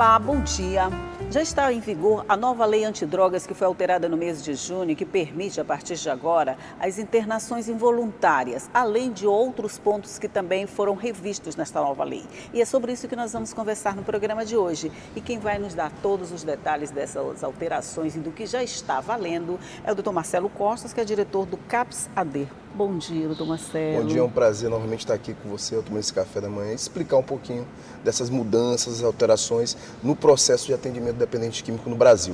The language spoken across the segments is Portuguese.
Olá, bom dia. Já está em vigor a nova lei antidrogas que foi alterada no mês de junho e que permite, a partir de agora, as internações involuntárias, além de outros pontos que também foram revistos nesta nova lei. E é sobre isso que nós vamos conversar no programa de hoje. E quem vai nos dar todos os detalhes dessas alterações e do que já está valendo é o Dr. Marcelo Costas, que é diretor do CAPS-AD. Bom dia, doutor Marcelo. Bom dia, é um prazer novamente estar aqui com você, eu tomando esse café da manhã, e explicar um pouquinho dessas mudanças, alterações no processo de atendimento dependente químico no Brasil.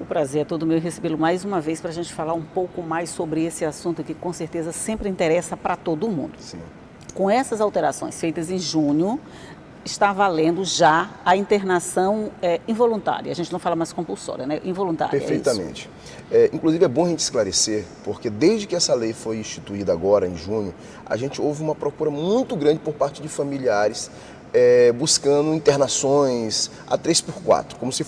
O prazer é todo meu recebê-lo mais uma vez para a gente falar um pouco mais sobre esse assunto que com certeza sempre interessa para todo mundo. Sim. Com essas alterações feitas em junho, está valendo já a internação involuntária. A gente não fala mais compulsória, né? Involuntária. Perfeitamente. Inclusive é bom a gente esclarecer, porque desde que essa lei foi instituída agora, em junho, a gente houve uma procura muito grande por parte de familiares buscando internações a 3x4, como se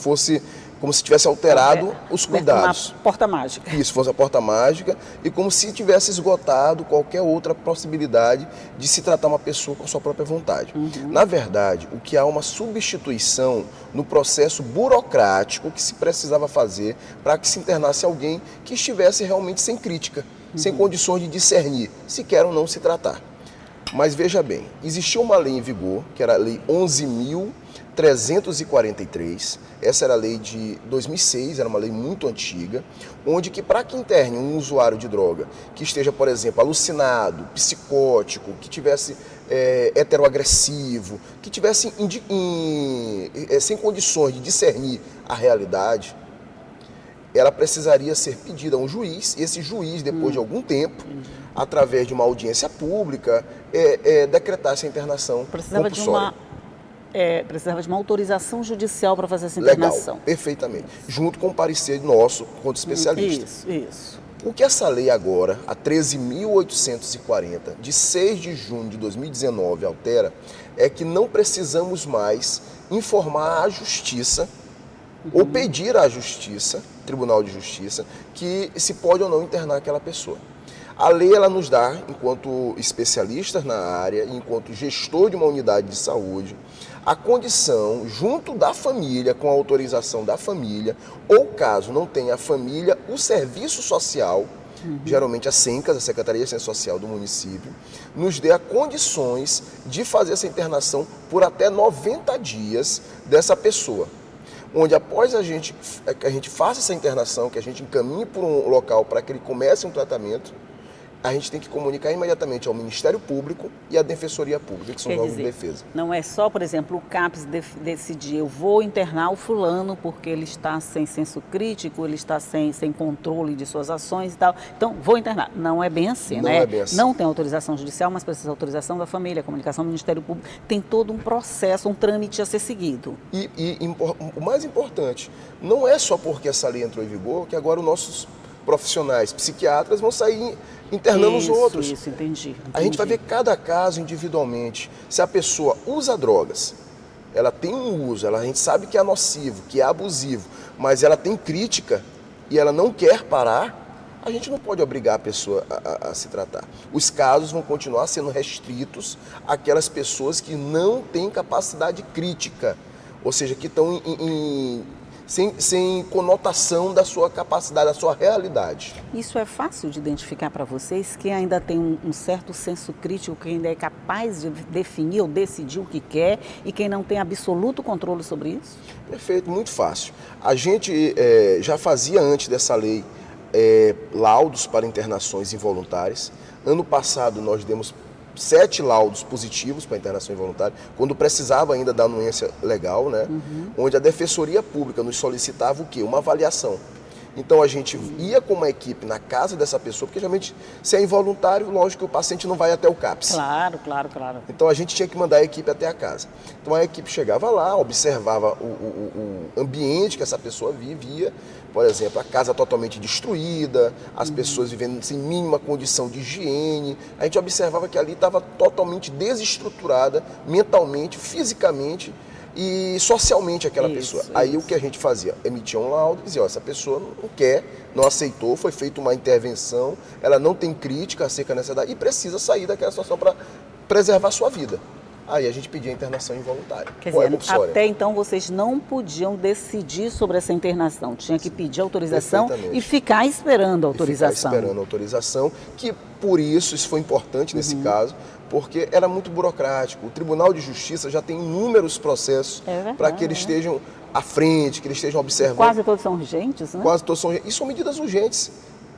tivesse alterado os cuidados. Uma porta mágica. Isso, fosse a porta mágica e como se tivesse esgotado qualquer outra possibilidade de se tratar uma pessoa com sua própria vontade. Na verdade, o que há uma substituição no processo burocrático que se precisava fazer para que se internasse alguém que estivesse realmente sem crítica, sem condições de discernir se quer ou não se tratar. Mas veja bem, existia uma lei em vigor, que era a Lei 11.343, essa era a lei de 2006, era uma lei muito antiga, onde que para que interne um usuário de droga que esteja, por exemplo, alucinado, psicótico, que tivesse heteroagressivo, que tivesse sem condições de discernir a realidade, ela precisaria ser pedida a um juiz, e esse juiz, depois de algum tempo, através de uma audiência pública, decretar essa internação compulsória. Precisava de uma autorização judicial para fazer essa internação. Legal, perfeitamente. Junto com o parecer nosso, quanto especialista. Isso. O que essa lei agora, a 13.840, de 6 de junho de 2019, altera, é que não precisamos mais informar à Justiça ou pedir à Justiça, Tribunal de Justiça, que se pode ou não internar aquela pessoa. A lei ela nos dá, enquanto especialistas na área, enquanto gestor de uma unidade de saúde, a condição, junto da família, com a autorização da família, ou caso não tenha a família, o serviço social, geralmente a SENCAS, a Secretaria de Assistência Social do município, nos dê condições de fazer essa internação por até 90 dias dessa pessoa. Onde após a gente faça essa internação, que a gente encaminhe por um local para que ele comece um tratamento, a gente tem que comunicar imediatamente ao Ministério Público e à Defensoria Pública, que são os órgãos de defesa. Não é só, por exemplo, o CAPS decidir, eu vou internar o fulano porque ele está sem senso crítico, ele está sem controle de suas ações e tal, então vou internar. Não é bem assim, não né? É bem assim. Não tem autorização judicial, mas precisa autorização da família, comunicação do Ministério Público, tem todo um processo, um trâmite a ser seguido. E o mais importante, não é só porque essa lei entrou em vigor que agora os nossos profissionais psiquiatras vão sair internando os outros. Isso, entendi. A gente vai ver cada caso individualmente. Se a pessoa usa drogas, ela tem um uso, a gente sabe que é nocivo, que é abusivo, mas ela tem crítica e ela não quer parar, a gente não pode obrigar a pessoa a se tratar. Os casos vão continuar sendo restritos àquelas pessoas que não têm capacidade crítica, ou seja, que estão sem conotação da sua capacidade, da sua realidade. Isso é fácil de identificar para vocês, quem ainda tem um certo senso crítico, quem ainda é capaz de definir ou decidir o que quer e quem não tem absoluto controle sobre isso? Perfeito, muito fácil. A gente já fazia antes dessa lei laudos para internações involuntárias. Ano passado nós demos 7 laudos positivos para internação involuntária, quando precisava ainda da anuência legal, né? Onde a Defensoria Pública nos solicitava o quê? Uma avaliação. Então a gente ia com uma equipe na casa dessa pessoa, porque geralmente se é involuntário, lógico que o paciente não vai até o CAPS. Claro. Então a gente tinha que mandar a equipe até a casa. Então a equipe chegava lá, observava o ambiente que essa pessoa vivia, por exemplo, a casa totalmente destruída, as pessoas vivendo sem mínima condição de higiene. A gente observava que ali estava totalmente desestruturada, mentalmente, fisicamente e socialmente aquela pessoa. Aí o que a gente fazia? Emitia um laudo e dizia, essa pessoa não quer, não aceitou, foi feita uma intervenção, ela não tem crítica acerca dessa idade e precisa sair daquela situação para preservar a sua vida. aí a gente pedia internação involuntária. Quer Ou é dizer, compulsória. até então vocês não podiam decidir sobre essa internação, tinha que pedir autorização e ficar esperando a autorização. Ficar esperando a autorização, que por isso foi importante nesse caso, porque era muito burocrático. O Tribunal de Justiça já tem inúmeros processos para que eles estejam à frente, que eles estejam observando. Quase todos são urgentes, né? Quase todos são urgentes. E são medidas urgentes.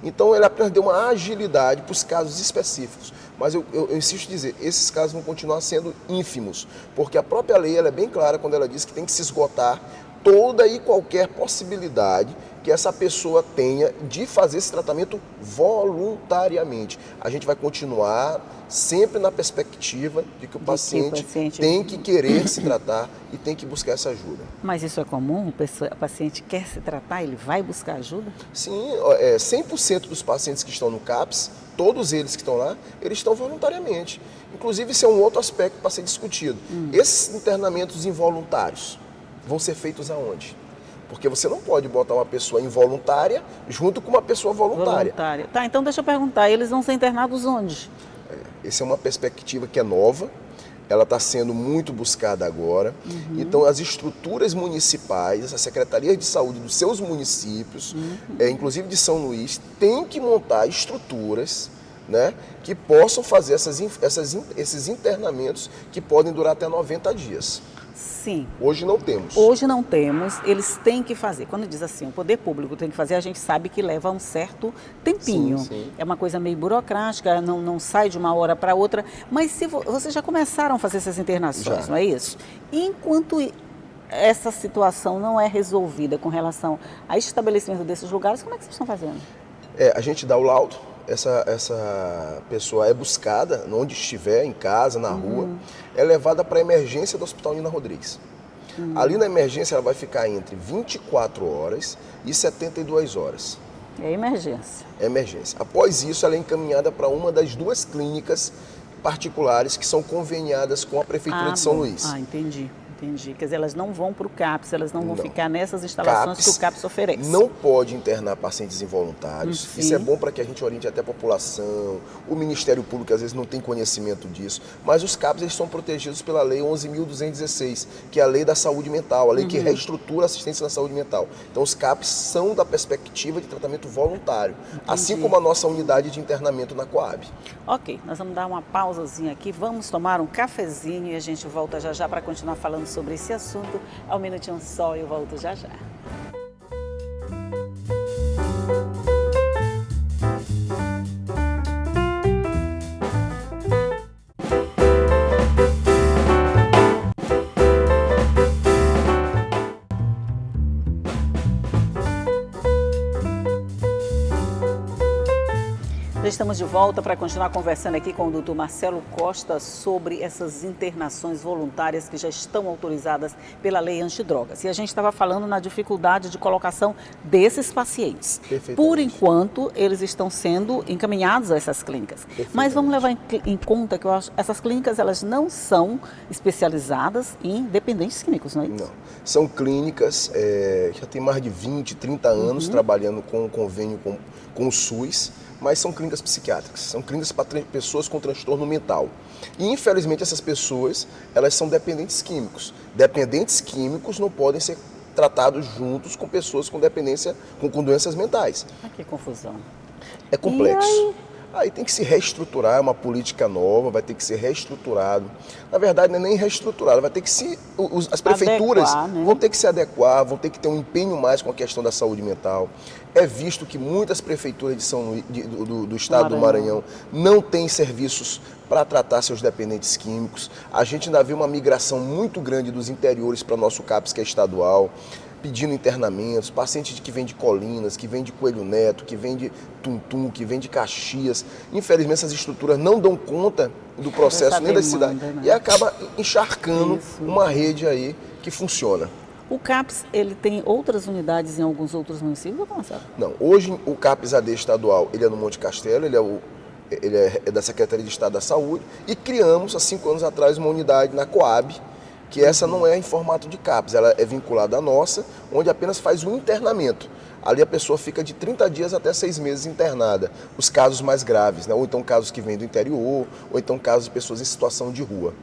Então ele apenas deu uma agilidade para os casos específicos. Mas eu insisto em dizer, esses casos vão continuar sendo ínfimos, porque a própria lei ela é bem clara quando ela diz que tem que se esgotar toda e qualquer possibilidade que essa pessoa tenha de fazer esse tratamento voluntariamente. A gente vai continuar sempre na perspectiva de que o paciente tem que querer se tratar e tem que buscar essa ajuda. Mas isso é comum? O paciente quer se tratar, ele vai buscar ajuda? Sim, 100% dos pacientes que estão no CAPS, todos eles que estão lá, eles estão voluntariamente. Inclusive, esse é um outro aspecto para ser discutido. Esses internamentos involuntários vão ser feitos aonde? Porque você não pode botar uma pessoa involuntária junto com uma pessoa voluntária. Tá, então deixa eu perguntar, eles vão ser internados onde? Essa é uma perspectiva que é nova, ela está sendo muito buscada agora. Então, as estruturas municipais, a Secretaria de Saúde dos seus municípios, inclusive de São Luís, tem que montar estruturas, né, que possam fazer esses internamentos que podem durar até 90 dias. Sim. Hoje não temos. Hoje não temos, eles têm que fazer. Quando diz assim, o poder público tem que fazer, a gente sabe que leva um certo tempinho. Sim. É uma coisa meio burocrática, não sai de uma hora para outra. Mas se vocês já começaram a fazer essas internações, não é isso? E enquanto essa situação não é resolvida com relação ao estabelecimento desses lugares, como é que vocês estão fazendo? A gente dá o laudo. Essa pessoa é buscada, onde estiver, em casa, na rua, é levada para a emergência do Hospital Nina Rodrigues. Ali na emergência ela vai ficar entre 24 horas e 72 horas. É emergência. É emergência. Após isso, ela é encaminhada para uma das 2 clínicas particulares que são conveniadas com a Prefeitura de São Luís. Entendi. Quer dizer, elas não vão para o CAPS, elas não vão ficar nessas instalações que o CAPS oferece. Não pode internar pacientes involuntários. Isso é bom para que a gente oriente até a população. O Ministério Público às vezes não tem conhecimento disso. Mas os CAPS eles são protegidos pela Lei 11.216, que é a Lei da Saúde Mental, a lei que reestrutura a assistência na saúde mental. Então os CAPS são da perspectiva de tratamento voluntário, assim como a nossa unidade de internamento na Coab. Ok, nós vamos dar uma pausazinha aqui, vamos tomar um cafezinho e a gente volta já já para continuar falando sobre esse assunto. É um minutinho só e eu volto já já. Já estamos de volta para continuar conversando aqui com o doutor Marcelo Costa sobre essas internações voluntárias que já estão autorizadas pela lei antidrogas. E a gente estava falando na dificuldade de colocação desses pacientes. Por enquanto, eles estão sendo encaminhados a essas clínicas. Mas vamos levar em conta que essas clínicas elas não são especializadas em dependentes químicos, não é isso? Não. São clínicas que já tem mais de 20, 30 anos trabalhando com convênio com o SUS, mas são clínicas psiquiátricas, são clínicas para pessoas com transtorno mental. E, infelizmente, essas pessoas, elas são dependentes químicos. Dependentes químicos não podem ser tratados juntos com pessoas com dependência, com doenças mentais. Que confusão. É complexo. Aí tem que se reestruturar, é uma política nova, vai ter que ser reestruturado. Na verdade, não é nem reestruturado, vai ter que as prefeituras vão ter que se adequar, vão ter que ter um empenho mais com a questão da saúde mental. É visto que muitas prefeituras do estado do Maranhão não têm serviços para tratar seus dependentes químicos. A gente ainda vê uma migração muito grande dos interiores para o nosso CAPS, que é estadual, pedindo internamentos, pacientes que vêm de Colinas, que vêm de Coelho Neto, que vêm de Tuntum, que vêm de Caxias. Infelizmente, essas estruturas não dão conta do processo nem da cidade, né? E acaba encharcando uma rede aí que funciona. O CAPS, ele tem outras unidades em alguns outros municípios, Marcelo? Não, hoje o CAPS AD estadual, ele é no Monte Castelo, ele é da Secretaria de Estado da Saúde, e criamos, há 5 anos atrás, uma unidade na Coab, que essa não é em formato de CAPS, ela é vinculada à nossa, onde apenas faz um internamento. Ali a pessoa fica de 30 dias até 6 meses internada, os casos mais graves, né? Ou então casos que vêm do interior, ou então casos de pessoas em situação de rua.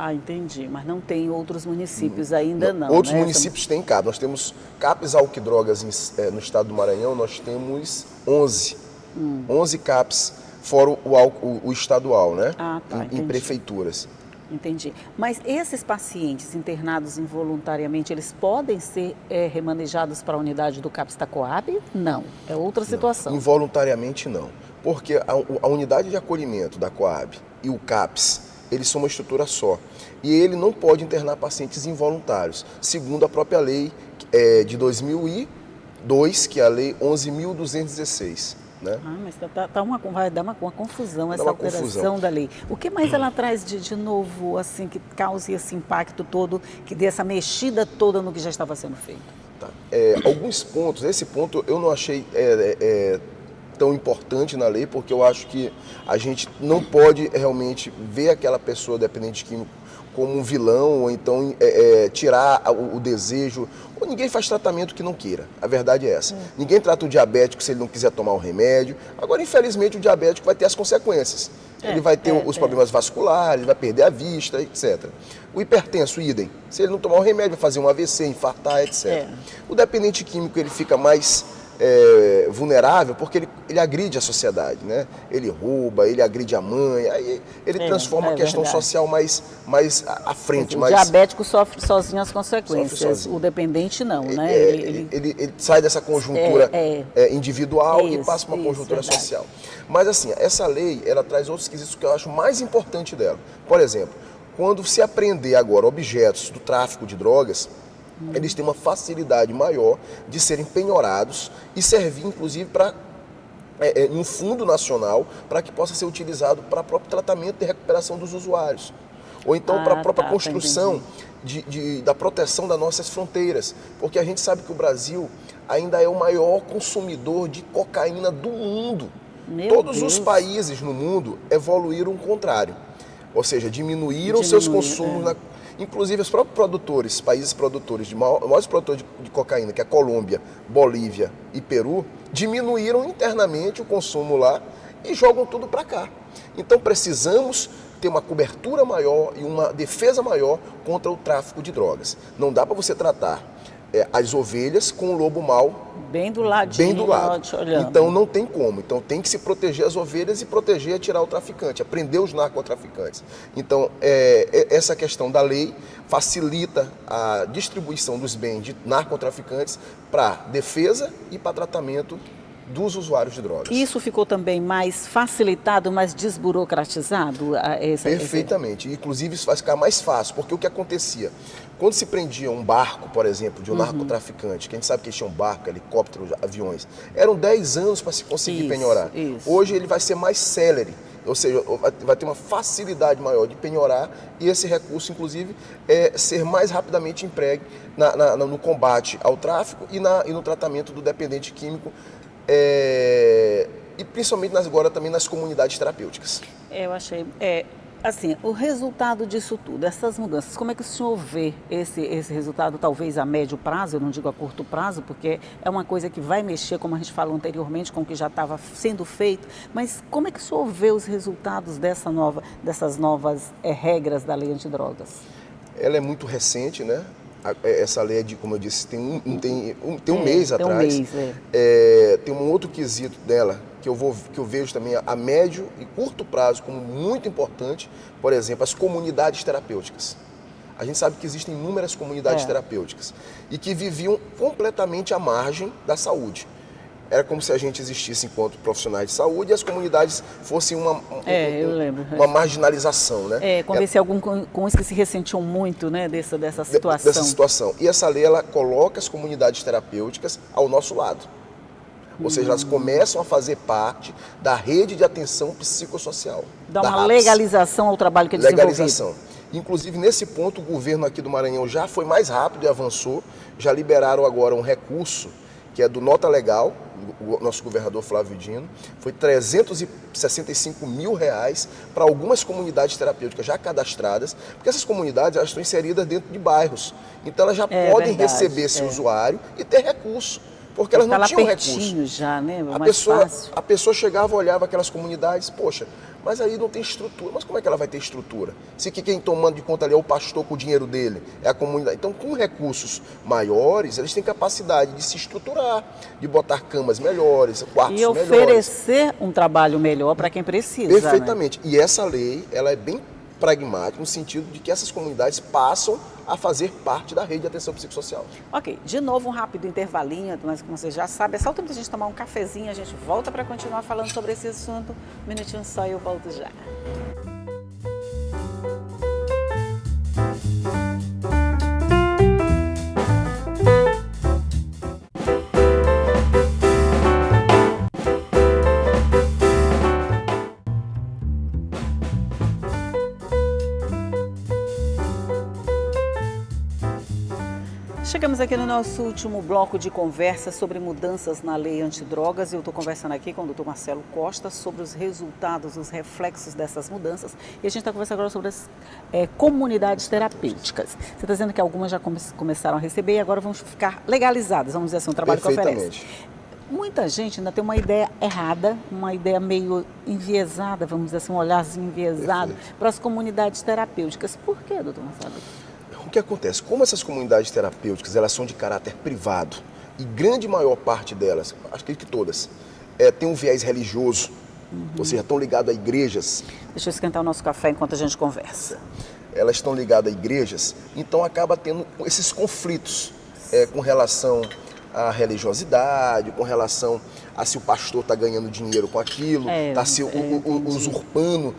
Ah, entendi. Mas não tem outros municípios ainda não, Outros né? municípios têm CAP. Nós temos CAPs álcool e drogas no estado do Maranhão, nós temos 11. 11 CAPs, fora o estadual, né? Ah, tá, em entendi. prefeituras. Entendi. Mas esses pacientes internados involuntariamente, eles podem ser remanejados para a unidade do CAPS Tacoab? Não, é outra situação. Involuntariamente não. Porque a unidade de acolhimento da Coab e o CAPS, eles são uma estrutura só. E ele não pode internar pacientes involuntários, segundo a própria lei de 2002, que é a lei 11.216. Né? Ah, mas vai dar uma confusão essa uma alteração confusão. da lei. O que mais ela traz de novo, assim, que cause esse impacto todo, que dê essa mexida toda no que já estava sendo feito? Tá. Alguns pontos, esse ponto eu não achei tão importante na lei, porque eu acho que a gente não pode realmente ver aquela pessoa dependente químico como um vilão, ou então tirar o desejo. Ou ninguém faz tratamento que não queira, a verdade é essa. Ninguém trata o diabético se ele não quiser tomar o remédio. Agora, infelizmente, o diabético vai ter as consequências. Ele vai ter os problemas vasculares, vai perder a vista, etc. O hipertenso, idem. Se ele não tomar o remédio, vai fazer um AVC, infartar, etc. O dependente químico, ele fica mais vulnerável porque ele agride a sociedade, né? Ele rouba, ele agride a mãe, aí ele transforma a questão social mais à frente. O diabético sofre sozinho as consequências, o dependente não, né? Ele sai dessa conjuntura individual e passa para uma conjuntura social. Mas assim, essa lei, ela traz outros quesitos que eu acho mais importante dela. Por exemplo, quando se apreender agora objetos do tráfico de drogas, eles têm uma facilidade maior de serem penhorados e servir, inclusive, para um fundo nacional para que possa ser utilizado para o próprio tratamento e recuperação dos usuários. Ou então para a própria construção da proteção das nossas fronteiras. Porque a gente sabe que o Brasil ainda é o maior consumidor de cocaína do mundo. Todos os países no mundo evoluíram o contrário. Ou seja, diminuíram seus consumos inclusive os próprios produtores, países produtores, maiores produtores de cocaína, que é a Colômbia, Bolívia e Peru, diminuíram internamente o consumo lá e jogam tudo para cá. Então precisamos ter uma cobertura maior e uma defesa maior contra o tráfico de drogas. Não dá para você tratar as ovelhas com o lobo mau bem do ladinho, bem do lado. Olhando. Então não tem como. Então tem que se proteger as ovelhas e proteger e tirar o traficante, prender os narcotraficantes. Então essa questão da lei facilita a distribuição dos bens de narcotraficantes para defesa e para tratamento dos usuários de drogas. Isso ficou também mais facilitado, mais desburocratizado? Perfeitamente. Inclusive isso vai ficar mais fácil, porque o que acontecia? Quando se prendia um barco, por exemplo, de um narcotraficante, que a gente sabe que eles tinham barco, helicóptero, aviões, eram 10 anos para se conseguir penhorar. Hoje ele vai ser mais célere, ou seja, vai ter uma facilidade maior de penhorar e esse recurso, inclusive, ser mais rapidamente empregue no combate ao tráfico e no tratamento do dependente químico, e principalmente agora também nas comunidades terapêuticas. Eu achei, assim, o resultado disso tudo, essas mudanças, como é que o senhor vê esse resultado, talvez a médio prazo, eu não digo a curto prazo, porque é uma coisa que vai mexer, como a gente falou anteriormente, com o que já estava sendo feito, mas como é que o senhor vê os resultados dessas novas regras da lei antidrogas? Ela é muito recente, né? Essa lei, como eu disse, tem um mês atrás. Tem um outro quesito dela que eu vejo também a médio e curto prazo como muito importante, por exemplo, as comunidades terapêuticas. A gente sabe que existem inúmeras comunidades terapêuticas e que viviam completamente à margem da saúde. Era como se a gente existisse enquanto profissionais de saúde e as comunidades fossem uma marginalização, né? Convencer algum com isso que se ressentiam muito, né, dessa situação. Dessa situação. E essa lei, ela coloca as comunidades terapêuticas ao nosso lado. Ou seja, elas começam a fazer parte da rede de atenção psicossocial. Dá uma legalização ao trabalho que é desenvolvido. Legalização. Inclusive, nesse ponto, o governo aqui do Maranhão já foi mais rápido e avançou. Já liberaram agora um recurso que é do Nota Legal, o nosso governador Flávio Dino, foi R$365 mil para algumas comunidades terapêuticas já cadastradas, porque essas comunidades elas estão inseridas dentro de bairros, então elas já podem receber esse usuário e ter recurso, porque elas não tinham recurso. Já, né? A pessoa chegava, olhava aquelas comunidades, poxa, Mas aí não tem estrutura. Mas como é que ela vai ter estrutura? Se que quem tomando de conta ali é o pastor com o dinheiro dele, é a comunidade. Então, com recursos maiores, eles têm capacidade de se estruturar, de botar camas melhores, quartos E melhores. oferecer um trabalho melhor para quem precisa. Perfeitamente. Né? E essa lei, ela é bem pragmática no sentido de que essas comunidades passam a fazer parte da rede de atenção psicossocial. Ok, de novo um rápido intervalinho, mas como você já sabe, é só o tempo de a gente tomar um cafezinho, a gente volta para continuar falando sobre esse assunto. Um minutinho só e eu volto já. Chegamos aqui no nosso último bloco de conversa sobre mudanças na lei antidrogas e eu estou conversando aqui com o Dr. Marcelo Costa sobre os resultados, os reflexos dessas mudanças e a gente está conversando agora sobre as comunidades terapêuticas. Você está dizendo que algumas já começaram a receber e agora vão ficar legalizadas, vamos dizer assim, um trabalho que oferece. Muita gente ainda tem uma ideia errada, uma ideia meio enviesada, vamos dizer assim, um olharzinho enviesado para as comunidades terapêuticas. Por quê, doutor Marcelo? O que acontece? Como essas comunidades terapêuticas, elas são de caráter privado e grande maior parte delas, acho que todas, tem um viés religioso, ou seja, estão ligadas a igrejas. Deixa eu esquentar o nosso café enquanto a gente conversa. Elas estão ligadas a igrejas, então acaba tendo esses conflitos com relação à religiosidade, com relação a se o pastor está ganhando dinheiro com aquilo, está se usurpando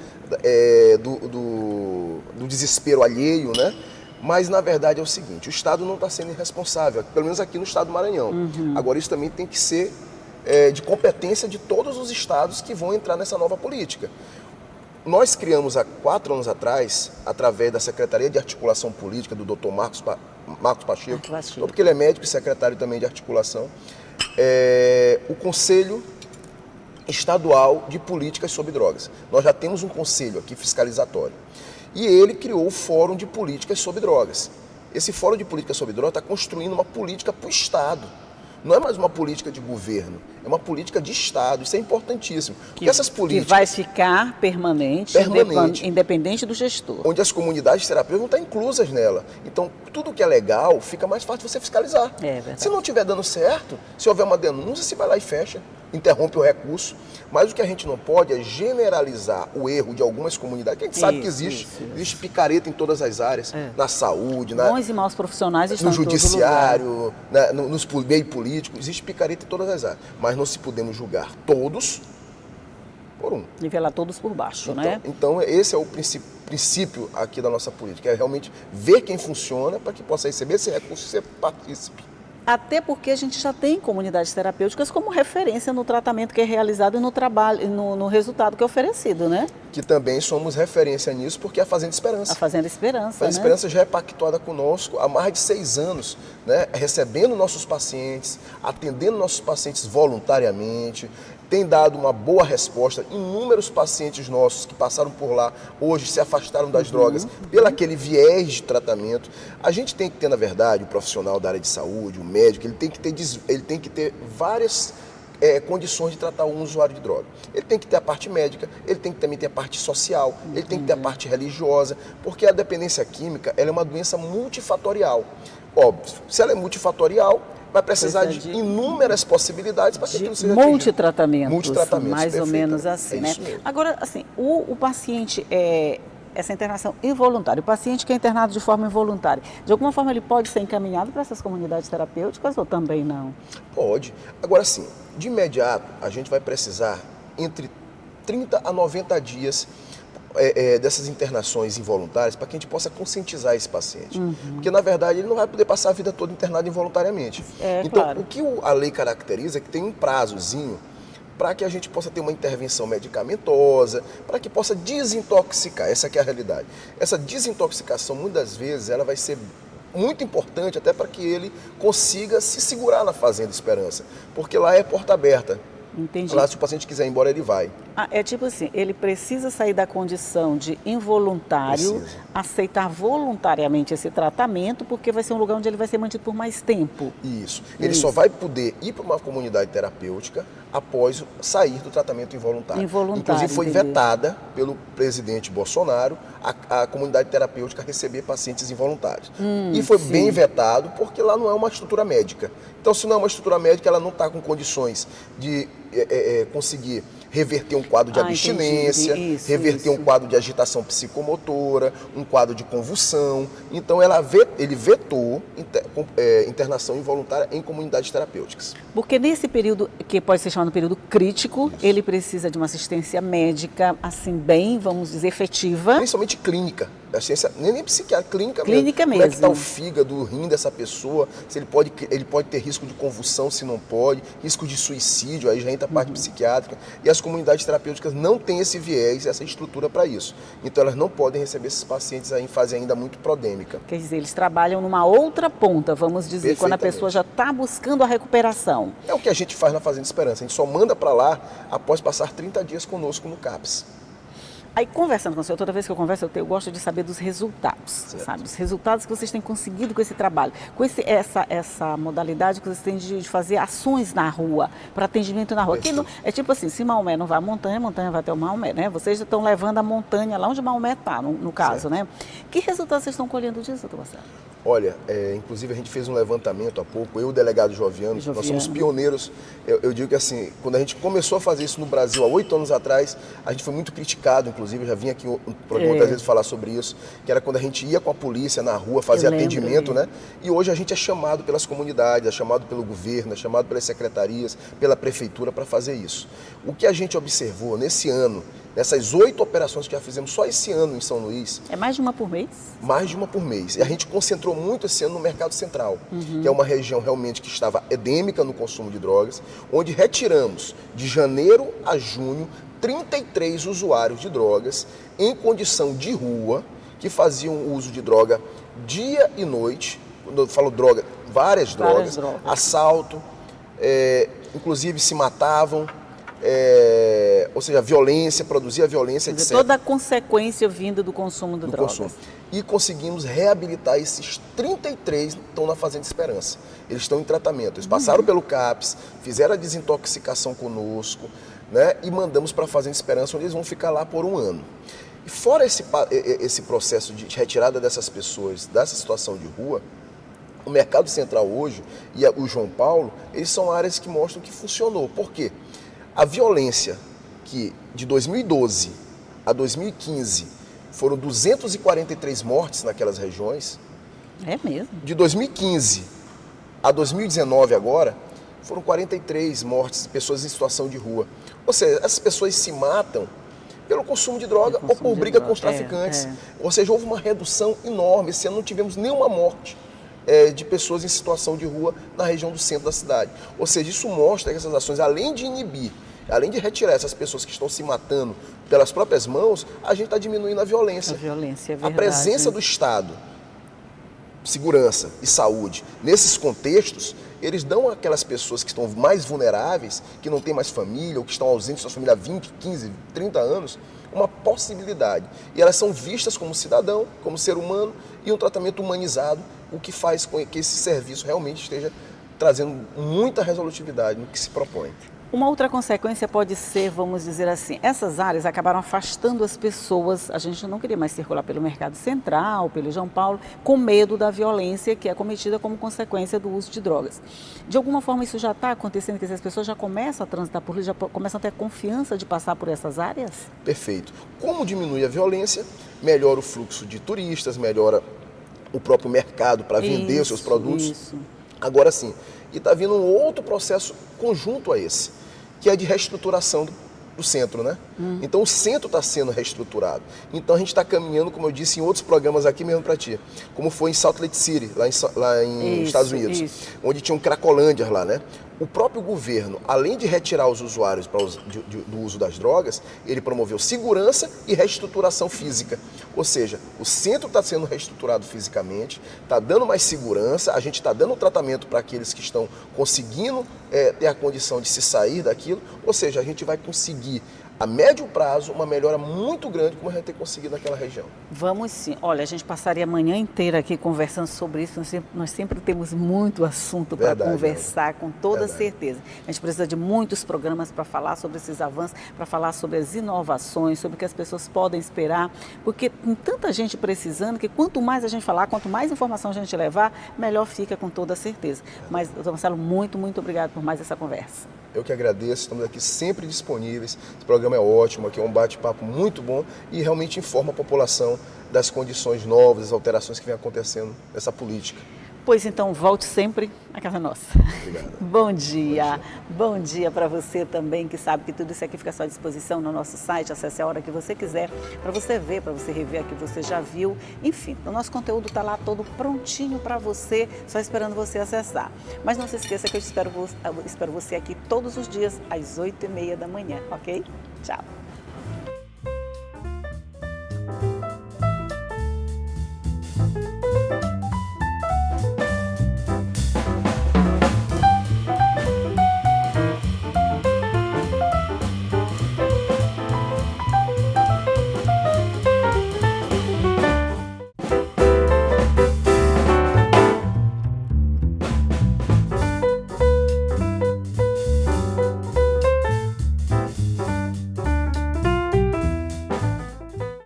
do desespero alheio, né? Mas, na verdade, é o seguinte, o Estado não está sendo irresponsável, pelo menos aqui no Estado do Maranhão. Agora, isso também tem que ser de competência de todos os estados que vão entrar nessa nova política. Nós criamos há 4 anos atrás, através da Secretaria de Articulação Política, do Dr. Marcos Pacheco, porque ele é médico e secretário também de articulação, o Conselho Estadual de Políticas sobre Drogas. Nós já temos um conselho aqui fiscalizatório. E ele criou o Fórum de Políticas sobre Drogas. Esse Fórum de Políticas sobre Drogas está construindo uma política para o Estado. Não é mais uma política de governo, é uma política de Estado. Isso é importantíssimo. Porque essas políticas... Que vai ficar permanente. Independente do gestor. Onde as comunidades terapêuticas vão estar inclusas nela. Então, tudo que é legal, fica mais fácil você fiscalizar. Se não estiver dando certo, se houver uma denúncia, você vai lá e fecha, interrompe o recurso. Mas o que a gente não pode é generalizar o erro de algumas comunidades. Que a gente sabe que existe picareta em todas as áreas, na saúde, bons e maus profissionais estão no judiciário, nos meio político, existe picareta em todas as áreas. Mas não se podemos julgar todos por um. Nivelar todos por baixo, então, né? Então, esse é o princípio aqui da nossa política, é realmente ver quem funciona para que possa receber esse recurso e ser partícipe. Até porque a gente já tem comunidades terapêuticas como referência no tratamento que é realizado e no trabalho, no resultado que é oferecido, né? Que também somos referência nisso, porque é a Fazenda Esperança. A Fazenda Esperança, A Fazenda Esperança já é pactuada conosco há mais de 6 anos, né? Recebendo nossos pacientes, atendendo nossos pacientes voluntariamente, tem dado uma boa resposta. Inúmeros pacientes nossos que passaram por lá hoje se afastaram das drogas pelo aquele viés de tratamento. A gente tem que ter, na verdade, o profissional da área de saúde, o médico, ele tem que ter várias condições de tratar um usuário de droga. Ele tem que ter a parte médica, ele tem que também ter a parte social, ele tem que ter a parte religiosa, porque a dependência química ela é uma doença multifatorial. Óbvio, se ela é multifatorial, vai precisar de inúmeras possibilidades para que aquilo seja multitratamentos, mais ou menos assim, né? Agora, assim, o paciente, essa internação involuntária, o paciente que é internado de forma involuntária, de alguma forma ele pode ser encaminhado para essas comunidades terapêuticas ou também não? Pode. Agora, sim, de imediato, a gente vai precisar entre 30 a 90 dias dessas internações involuntárias para que a gente possa conscientizar esse paciente. Porque, na verdade, ele não vai poder passar a vida toda internado involuntariamente. Então, claro. O que a lei caracteriza é que tem um prazozinho para que a gente possa ter uma intervenção medicamentosa, para que possa desintoxicar. Essa que é a realidade. Essa desintoxicação, muitas vezes, ela vai ser muito importante até para que ele consiga se segurar na Fazenda Esperança, porque lá é porta aberta. Entendi. Lá, se o paciente quiser ir embora, ele vai. É tipo assim, ele precisa sair da condição de involuntário, aceitar voluntariamente esse tratamento, porque vai ser um lugar onde ele vai ser mantido por mais tempo. Isso. Ele só vai poder ir para uma comunidade terapêutica após sair do tratamento involuntário. Inclusive foi entendi. vetada pelo presidente Bolsonaro a comunidade terapêutica receber pacientes involuntários. E foi sim. bem vetado porque lá não é uma estrutura médica. Então, se não é uma estrutura médica, ela não está com condições de conseguir reverter um quadro de abstinência, reverter um quadro de agitação psicomotora, um quadro de convulsão. Então, ele vetou internação involuntária em comunidades terapêuticas. Porque nesse período, que pode ser chamado período crítico, ele precisa de uma assistência médica, assim, bem, vamos dizer, efetiva. Principalmente clínica. A ciência, nem psiquiatra, clínica mesmo. Como é que está o fígado, o rim dessa pessoa, se ele pode ter risco de convulsão, se não pode, risco de suicídio, aí já entra a parte psiquiátrica. E as comunidades terapêuticas não têm esse viés, essa estrutura para isso. Então elas não podem receber esses pacientes aí em fase ainda muito prodêmica. Quer dizer, eles trabalham numa outra ponta, vamos dizer, quando a pessoa já está buscando a recuperação. É o que a gente faz na Fazenda Esperança, a gente só manda para lá após passar 30 dias conosco no CAPS. Aí, conversando com o senhor, toda vez que eu converso, eu gosto de saber dos resultados, sabe? Os resultados que vocês têm conseguido com esse trabalho, com essa modalidade que vocês têm de fazer ações na rua, para atendimento na rua. É tipo assim, se Maomé não vai à montanha, a montanha vai até o Maomé, né? Vocês já estão levando a montanha lá onde Maomé está, no caso, né? Que resultados vocês estão colhendo disso, doutor Marcelo? Olha, inclusive a gente fez um levantamento há pouco, eu e o delegado Joviano, nós somos pioneiros. Eu digo que assim, quando a gente começou a fazer isso no Brasil há 8 anos atrás, a gente foi muito criticado, inclusive, eu já vim aqui no programa muitas vezes falar sobre isso, que era quando a gente ia com a polícia na rua fazer atendimento, né? E hoje a gente é chamado pelas comunidades, é chamado pelo governo, é chamado pelas secretarias, pela prefeitura para fazer isso. O que a gente observou nesse ano, nessas 8 operações que já fizemos só esse ano em São Luís... É mais de uma por mês? Mais de uma por mês. E a gente concentrou muito esse ano no Mercado Central, que é uma região realmente que estava endêmica no consumo de drogas, onde retiramos de janeiro a junho 33 usuários de drogas em condição de rua, que faziam uso de droga dia e noite. Quando eu falo droga, várias drogas. Assalto, inclusive se matavam. Ou seja, violência, produzia violência, etc. Toda a consequência vinda do consumo de drogas. E conseguimos reabilitar esses 33 que estão na Fazenda Esperança. Eles estão em tratamento. Eles passaram pelo CAPS, fizeram a desintoxicação conosco, né? E mandamos para a Fazenda Esperança, onde eles vão ficar lá por 1 ano. E fora esse processo de retirada dessas pessoas dessa situação de rua, o Mercado Central hoje e o João Paulo, eles são áreas que mostram que funcionou. Por quê? A violência que de 2012 a 2015 foram 243 mortes naquelas regiões. É mesmo? De 2015 a 2019 agora, foram 43 mortes de pessoas em situação de rua. Ou seja, essas pessoas se matam pelo consumo de droga ou por briga com os traficantes. Ou seja, houve uma redução enorme. Esse ano não tivemos nenhuma morte de pessoas em situação de rua na região do centro da cidade. Ou seja, isso mostra que essas ações, além de inibir, além de retirar essas pessoas que estão se matando pelas próprias mãos, a gente está diminuindo a violência. A violência, é verdade. A presença do Estado, segurança e saúde, nesses contextos, eles dão àquelas pessoas que estão mais vulneráveis, que não têm mais família, ou que estão ausentes de sua família há 20, 15, 30 anos, uma possibilidade. E elas são vistas como cidadão, como ser humano, e um tratamento humanizado, o que faz com que esse serviço realmente esteja trazendo muita resolutividade no que se propõe. Uma outra consequência pode ser, vamos dizer assim, essas áreas acabaram afastando as pessoas, a gente não queria mais circular pelo Mercado Central, pelo João Paulo, com medo da violência que é cometida como consequência do uso de drogas. De alguma forma isso já está acontecendo, que as pessoas já começam a transitar por ali, já começam a ter confiança de passar por essas áreas? Perfeito. Como diminui a violência, melhora o fluxo de turistas, melhora o próprio mercado para vender os seus produtos. Isso. Agora sim, e está vindo um outro processo conjunto a esse, que é de reestruturação do centro, né? Então o centro está sendo reestruturado. Então a gente está caminhando, como eu disse em outros programas aqui mesmo para ti, como foi em Salt Lake City, lá em Estados Unidos, onde tinha um Cracolândia lá, né? O próprio governo, além de retirar os usuários do uso das drogas, ele promoveu segurança e reestruturação física. Ou seja, o centro está sendo reestruturado fisicamente, está dando mais segurança, a gente está dando tratamento para aqueles que estão conseguindo ter a condição de se sair daquilo, ou seja, a gente vai conseguir a médio prazo, uma melhora muito grande como a gente tem conseguido naquela região. Vamos sim. Olha, a gente passaria a manhã inteira aqui conversando sobre isso. Nós sempre temos muito assunto para conversar, com toda certeza. A gente precisa de muitos programas para falar sobre esses avanços, para falar sobre as inovações, sobre o que as pessoas podem esperar, porque tem tanta gente precisando que quanto mais a gente falar, quanto mais informação a gente levar, melhor fica, com toda certeza. Mas, doutor Marcelo, muito obrigado por mais essa conversa. Eu que agradeço, estamos aqui sempre disponíveis. Esse programa é ótimo, aqui é um bate-papo muito bom e realmente informa a população das condições novas, das alterações que vem acontecendo nessa política. Pois então, volte sempre à casa nossa. Obrigado. Bom dia. Bom dia para você também, que sabe que tudo isso aqui fica à sua disposição no nosso site. Acesse a hora que você quiser, para você ver, para você rever aqui que você já viu. Enfim, o nosso conteúdo está lá todo prontinho para você, só esperando você acessar. Mas não se esqueça que eu espero você aqui todos os dias às 8h30 da manhã, ok? Tchau.